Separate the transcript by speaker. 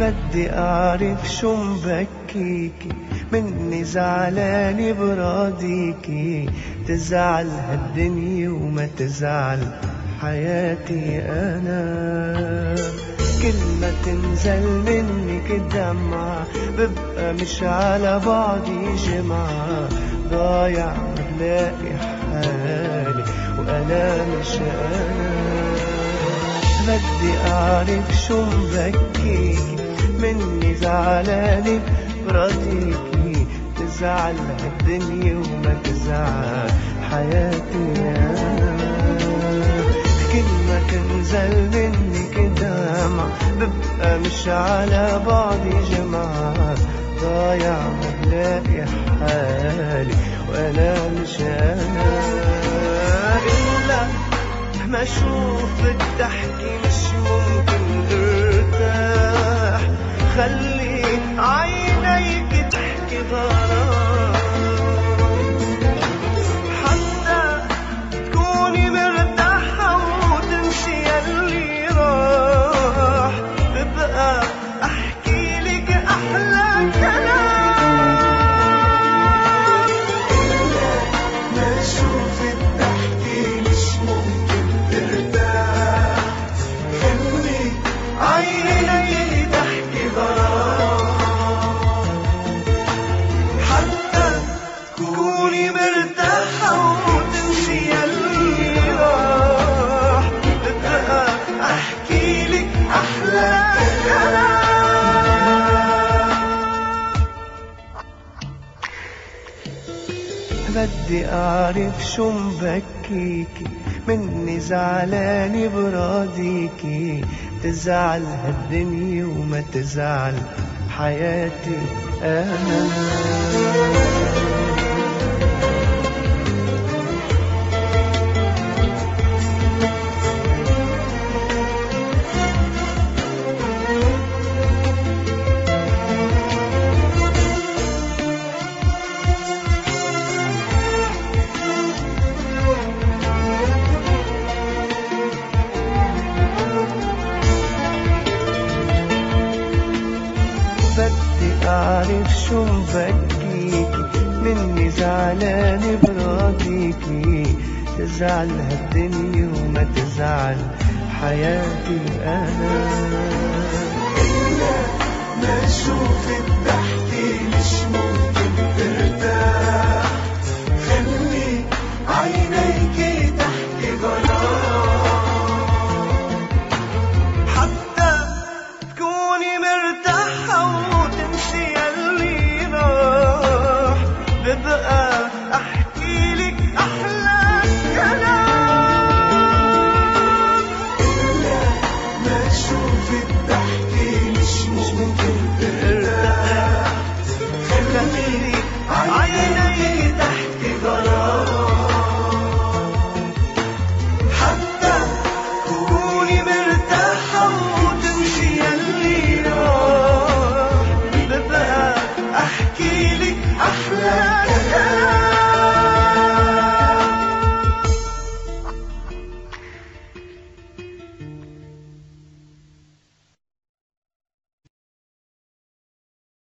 Speaker 1: بدي أعرف شو مبكيكي، مني زعلانة براضيكي، تزعل هالدنيا وما تزعل حياتي أنا. كل ما تنزل منك الدمعة ببقى مش على بعضي جمعة، ضايع بلاقي حالي وأنا مش أنا. بدي أعرف شو مبكيكي، مني زعلانة براضيكي، تزعل هالدنيا وما تزعل حياتي أنا. كل ما تنزل منك دمعة ببقى مش على بعضي جمعة، ضايع ما بلاقي حالي وأنا مش أنا. إلا ما أشوفك تحكي مش ممكن ارتاح، خلي عينيك تحكي غرام، حتى تكوني مرتاحة وتنسي ياللي راح، ببقى أحكي لك أحلى كلام. ما أشوفك تحكي مش ممكن ترتاح، خلي عينيك تحكي غرام، حتى تكوني مرتاحة وتنسي ياللي راح، ببقى أحكي لك أحلى كلام. بدي أعرف شو مبكيكي، مني زعلانة براضيكي، تزعل هالدنيا وما تزعل حياتي أنا. بدي أعرف شو مبكيكي، مني زعلانة براضيكي، تزعل هالدنيا وما تزعل حياتي أنا. إلا ما أشوفك تحكي مش ممكن ترتاح، خلي عينيك تحكي غرام.